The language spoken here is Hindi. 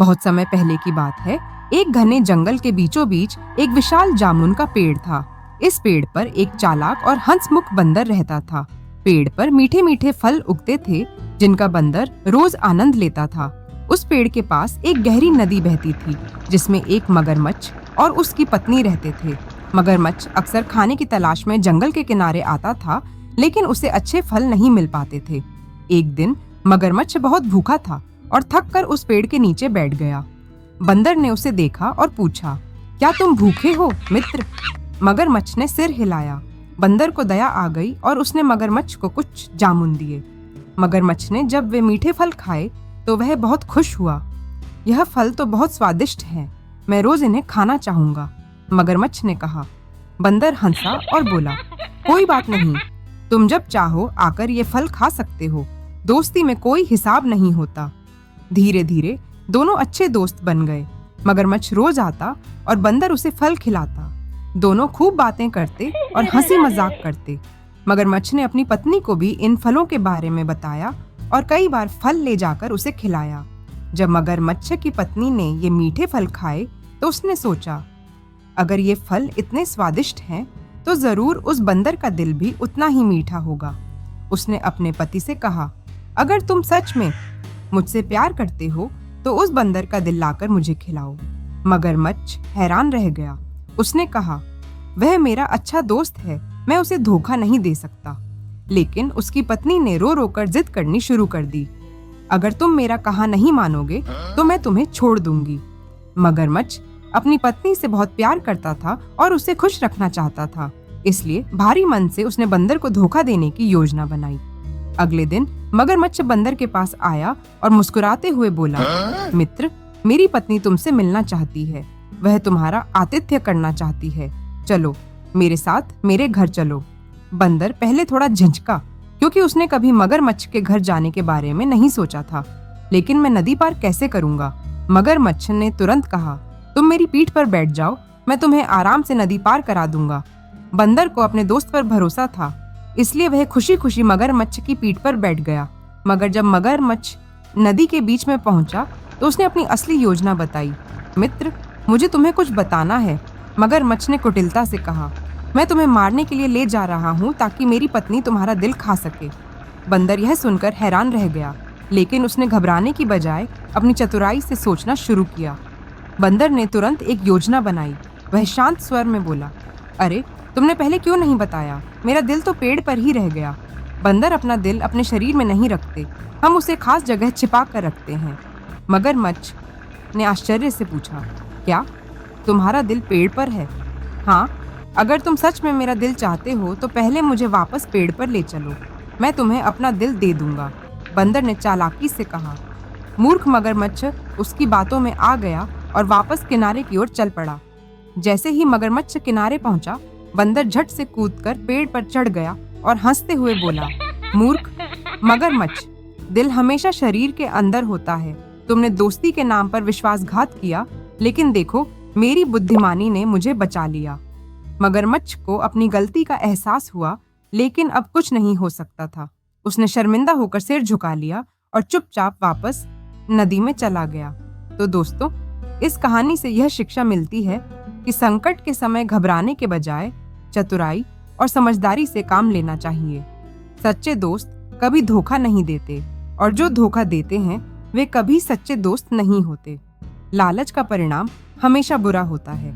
बहुत समय पहले की बात है। एक घने जंगल के बीचों बीच एक विशाल जामुन का पेड़ था। इस पेड़ पर एक चालाक और हंसमुख बंदर रहता था। पेड़ पर मीठे मीठे फल उगते थे, जिनका बंदर रोज आनंद लेता था। उस पेड़ के पास एक गहरी नदी बहती थी, जिसमें एक मगरमच्छ और उसकी पत्नी रहते थे। मगरमच्छ अक्सर खाने की तलाश में जंगल के किनारे आता था, लेकिन उसे अच्छे फल नहीं मिल पाते थे। एक दिन मगरमच्छ बहुत भूखा था और थककर उस पेड़ के नीचे बैठ गया। बंदर ने उसे देखा और पूछा, क्या तुम भूखे हो मित्र? मगरमच्छ ने सिर हिलाया। बंदर को दया आ गई और उसने मगरमच्छ को कुछ जामुन दिए। मगरमच्छ ने जब वे मीठे फल खाए तो वह बहुत खुश हुआ। यह फल तो बहुत स्वादिष्ट हैं, मैं रोज इन्हें खाना चाहूंगा, मगरमच्छ ने कहा। बंदर हंसा और बोला, कोई बात नहीं, तुम जब चाहो आकर ये फल खा सकते हो। दोस्ती में कोई हिसाब नहीं होता। धीरे धीरे दोनों अच्छे दोस्त बन गए। मगरमच्छ रोज आता और बंदर उसे फल खिलाता। दोनों खूब बातें करते और हंसी मजाक करते। मगरमच्छ ने अपनी पत्नी को भी इन फलों के बारे में बताया और कई बार फल ले जाकर उसे खिलाया। जब मगरमच्छ की पत्नी ने ये मीठे फल खाए तो उसने सोचा, अगर ये फल इतने स्वादिष्ट हैं तो जरूर उस बंदर का दिल भी उतना ही मीठा होगा। उसने अपने पति से कहा, अगर तुम सच में मुझसे प्यार करते हो तो उस बंदर का दिल लाकर मुझे खिलाओ। मगरमच्छ हैरान रह गया। उसने कहा, वह मेरा अच्छा दोस्त है, मैं उसे धोखा नहीं दे सकता। लेकिन उसकी पत्नी ने रो रो कर जिद करनी शुरू कर दी। अगर तुम मेरा कहा नहीं मानोगे तो मैं तुम्हें छोड़ दूंगी। मगरमच्छ अपनी पत्नी से बहुत प्यार करता था और उसे खुश रखना चाहता था, इसलिए भारी मन से उसने बंदर को धोखा देने की योजना बनाई। अगले दिन मगरमच्छ बंदर के पास आया और मुस्कुराते हुए बोला, मित्र, मेरी पत्नी तुमसे मिलना चाहती है। वह तुम्हारा आतिथ्य करना चाहती है। चलो मेरे साथ मेरे घर चलो। बंदर पहले थोड़ा झिझका, क्योंकि उसने कभी मगरमच्छ के घर जाने के बारे में नहीं सोचा था। लेकिन मैं नदी पार कैसे करूंगा? मगरमच्छ ने तुरंत कहा, तुम मेरी पीठ पर बैठ जाओ, मैं तुम्हें आराम से नदी पार करा दूंगा। बंदर को अपने दोस्त पर भरोसा था, इसलिए वह खुशी खुशी मगरमच्छ की पीठ पर बैठ गया। मगर जब मगरमच्छ नदी के बीच में पहुंचा तो उसने अपनी असली योजना बताई। मित्र, मुझे तुम्हें कुछ बताना है, मगरमच्छ ने कुटिलता से कहा। मैं तुम्हें मारने के लिए ले जा रहा हूँ ताकि मेरी पत्नी तुम्हारा दिल खा सके। बंदर यह सुनकर हैरान रह गया, लेकिन उसने घबराने की बजाय अपनी चतुराई से सोचना शुरू किया। बंदर ने तुरंत एक योजना बनाई। वह शांत स्वर में बोला, अरे तुमने पहले क्यों नहीं बताया? मेरा दिल तो पेड़ पर ही रह गया। बंदर अपना दिल अपने शरीर में नहीं रखते, हम उसे खास जगह छिपा कर रखते हैं। मगरमच्छ ने आश्चर्य से पूछा, क्या तुम्हारा दिल पेड़ पर है? हाँ, अगर तुम सच में मेरा दिल चाहते हो तो पहले मुझे वापस पेड़ पर ले चलो, मैं तुम्हें अपना दिल दे दूंगा, बंदर ने चालाकी से कहा। मूर्ख मगरमच्छ उसकी बातों में आ गया और वापस किनारे की ओर चल पड़ा। जैसे ही मगरमच्छ किनारे पहुंचा, बंदर झट से कूदकर पेड़ पर चढ़ गया और हंसते हुए बोला, मूर्ख मगरमच्छ, दिल हमेशा शरीर के अंदर होता है। तुमने दोस्ती के नाम पर विश्वासघात किया, लेकिन देखो मेरी बुद्धिमानी ने मुझे बचा लिया। मगरमच्छ को अपनी गलती का एहसास हुआ, लेकिन अब कुछ नहीं हो सकता था। उसने शर्मिंदा होकर सिर झुका लिया और चुपचाप वापस नदी में चला गया। तो दोस्तों, इस कहानी से यह शिक्षा मिलती है कि संकट के समय घबराने के बजाय चतुराई और समझदारी से काम लेना चाहिए। सच्चे दोस्त कभी धोखा नहीं देते, और जो धोखा देते हैं वे कभी सच्चे दोस्त नहीं होते। लालच का परिणाम हमेशा बुरा होता है।